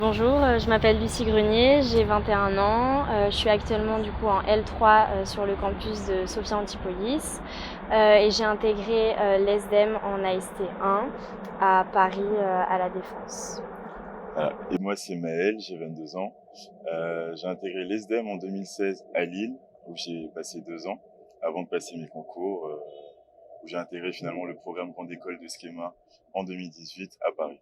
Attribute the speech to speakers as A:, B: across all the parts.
A: Bonjour, je m'appelle Lucie Grenier, j'ai 21 ans. Je suis actuellement du coup en L3 sur le campus de Sophia Antipolis et j'ai intégré l'ESDEM en AST 1 à Paris à La Défense.
B: Voilà. Et moi, c'est Maël, j'ai 22 ans. J'ai intégré l'ESDEM en 2016 à Lille, où j'ai passé 2 ans, avant de passer mes concours, où j'ai intégré finalement le programme Grande École de Schéma en 2018 à Paris.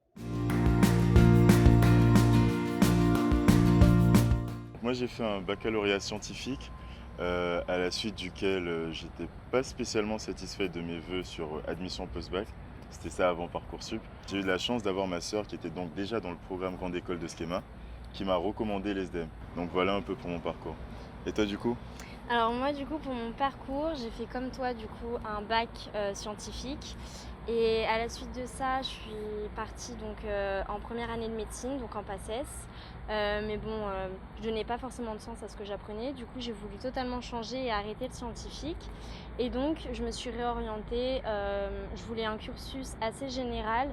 B: Moi, j'ai fait un baccalauréat scientifique, à la suite duquel j'étais pas spécialement satisfait de mes vœux sur admission post-bac. C'était ça avant Parcoursup. J'ai eu la chance d'avoir ma sœur qui était donc déjà dans le programme Grande École de Schéma, qui m'a recommandé l'ESDEM. Donc voilà un peu pour mon parcours. Et toi du coup?
A: Alors moi du coup pour mon parcours, j'ai fait comme toi du coup un bac scientifique et à la suite de ça, je suis partie donc en première année de médecine, donc en PACES. Mais bon, je donnais pas forcément de sens à ce que j'apprenais. Du coup, j'ai voulu totalement changer et arrêter le scientifique. Et donc, je me suis réorientée. Je voulais un cursus assez général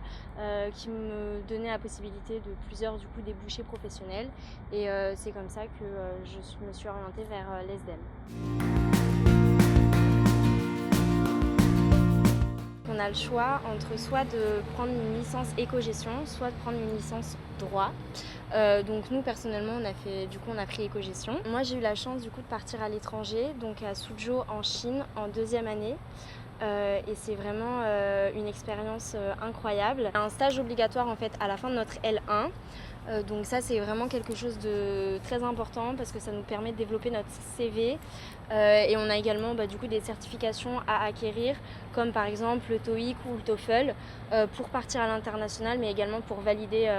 A: qui me donnait la possibilité de plusieurs du coup débouchés professionnels. Et c'est comme ça que me suis orientée vers l'ESDEM. On a le choix entre soit de prendre une licence éco-gestion, soit de prendre une licence droit. Donc nous personnellement on a pris éco-gestion. Moi j'ai eu la chance du coup de partir à l'étranger, donc à Suzhou en Chine en deuxième année. Et c'est vraiment une expérience incroyable. Un stage obligatoire en fait à la fin de notre L1. Donc ça c'est vraiment quelque chose de très important parce que ça nous permet de développer notre CV. Et on a également du coup des certifications à acquérir comme par exemple le TOEIC ou le TOEFL pour partir à l'international mais également pour valider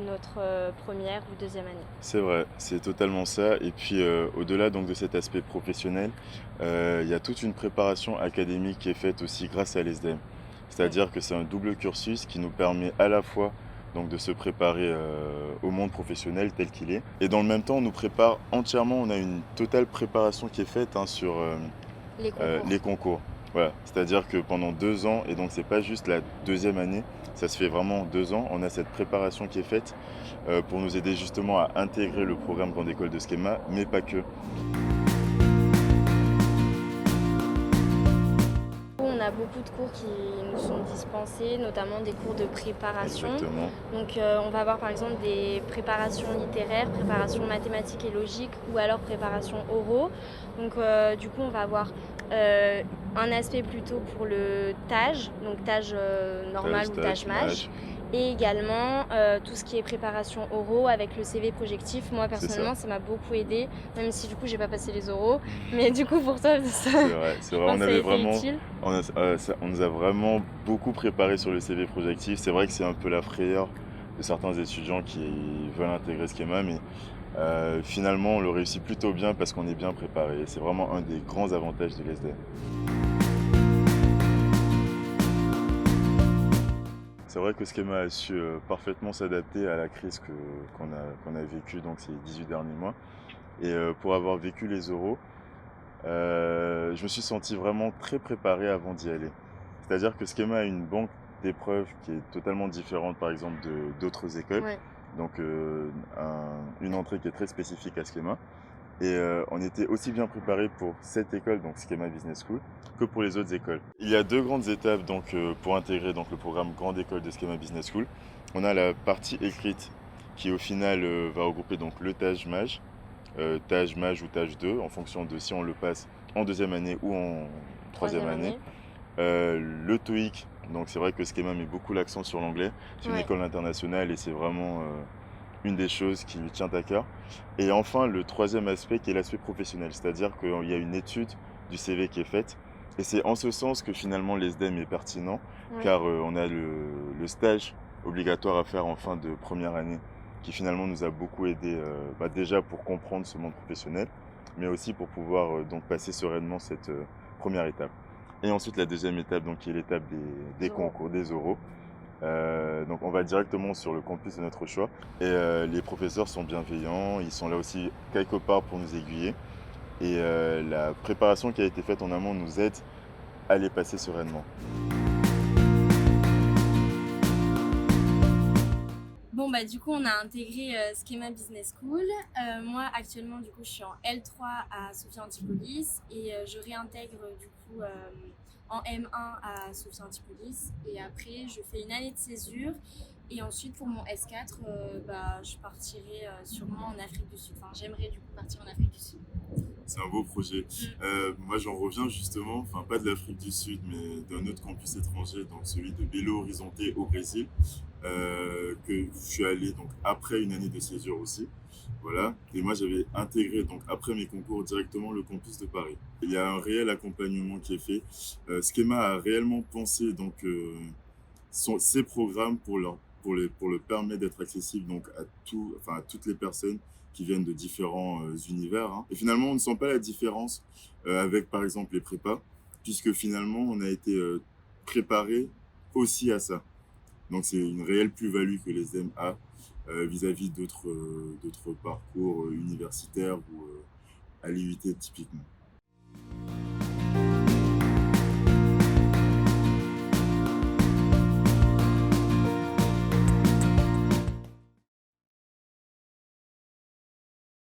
A: notre première ou deuxième année.
B: C'est vrai, c'est totalement ça. Et puis au-delà donc de cet aspect professionnel, il y a toute une préparation académique qui est faite aussi grâce à l'ESDEM.
A: Oui.
B: C'est-à-dire que c'est un double cursus qui nous permet à la fois donc de se préparer au monde professionnel tel qu'il est. Et dans le même temps, on nous prépare entièrement, on a une totale préparation qui est faite sur
A: Les concours.
B: les concours. Voilà, c'est-à-dire que pendant 2 ans, et donc c'est pas juste la deuxième année, ça se fait vraiment 2 ans, on a cette préparation qui est faite pour nous aider justement à intégrer le programme Grande École de Schéma, mais pas que.
A: On a beaucoup de cours qui nous sont dispensés, notamment des cours de préparation.
B: Exactement.
A: Donc on va avoir par exemple des préparations littéraires, préparation mathématiques et logique ou alors préparation oraux. Donc du coup on va avoir un aspect plutôt pour le TAGE, donc TAGE normal ou TAGE MAGE. Et également tout ce qui est préparation oraux avec le CV projectif. Moi
B: C'est ça.
A: personnellement ça m'a beaucoup aidé, même si du coup j'ai pas passé les oraux. Mais du coup pour toi ça,
B: C'est
A: je
B: vrai,
A: pense
B: on
A: que ça a
B: avait
A: été
B: vraiment,
A: utile.
B: on nous a vraiment beaucoup préparé sur le CV projectif. C'est vrai que c'est un peu la frayeur de certains étudiants qui veulent intégrer ce schéma, mais finalement on le réussit plutôt bien parce qu'on est bien préparé. C'est vraiment un des grands avantages de l'ESDEM. C'est vrai que Schema a su parfaitement s'adapter à la crise qu'on a vécue donc ces 18 derniers mois. Et pour avoir vécu les oraux, je me suis senti vraiment très préparé avant d'y aller. C'est-à-dire que Schema a une banque d'épreuves qui est totalement différente par exemple d'autres écoles.
A: Ouais.
B: Donc une entrée qui est très spécifique à Schema. Et on était aussi bien préparé pour cette école, donc Schema Business School, que pour les autres écoles. Il y a deux grandes étapes donc, pour intégrer donc, le programme Grande École de Schema Business School. On a la partie écrite qui au final va regrouper donc le TAGE, MAGE ou TAGE 2 en fonction de si on le passe en deuxième année ou en troisième
A: Troisième
B: année.
A: année.
B: Le TOEIC, donc c'est vrai que Schema met beaucoup l'accent sur l'anglais. C'est une
A: Ouais.
B: école internationale et c'est vraiment une des choses qui lui tient à cœur. Et enfin, le troisième aspect qui est l'aspect professionnel, c'est-à-dire qu'il y a une étude du CV qui est faite. Et c'est en ce sens que finalement l'ESDEM est pertinent,
A: Ouais.
B: car on a le stage obligatoire à faire en fin de première année, qui finalement nous a beaucoup aidé déjà pour comprendre ce monde professionnel, mais aussi pour pouvoir donc passer sereinement cette première étape. Et ensuite la deuxième étape, donc, qui est l'étape des
A: Zéro.
B: concours, des oraux. Donc on va directement sur le campus de notre choix et les professeurs sont bienveillants, ils sont là aussi quelque part pour nous aiguiller et la préparation qui a été faite en amont nous aide à les passer sereinement.
C: Bon,
A: Bon, du coup, on a intégré Schema Business School. Moi, actuellement, du coup, je suis en L3 à Sophia Antipolis et je réintègre du coup en M1 à Sophia Antipolis. Et après, je fais une année de césure. Et ensuite, pour mon S4, je partirai sûrement en Afrique du Sud. Enfin, j'aimerais du coup partir en Afrique du Sud.
B: C'est un beau projet. Moi, j'en reviens justement, enfin pas de l'Afrique du Sud, mais d'un autre campus étranger, donc celui de Belo Horizonte au Brésil, que je suis allé donc après une année de césure aussi. Voilà. Et moi, j'avais intégré donc après mes concours directement le campus de Paris. Il y a un réel accompagnement qui est fait. Schema a réellement pensé donc ces programmes pour le permettre d'être accessible donc à toutes les personnes qui viennent de différents univers, hein. Et finalement, on ne sent pas la différence avec, par exemple, les prépas, puisque finalement, on a été préparé aussi à ça. Donc, c'est une réelle plus-value que les MA vis-à-vis d'autres parcours universitaires ou à l'IUT typiquement.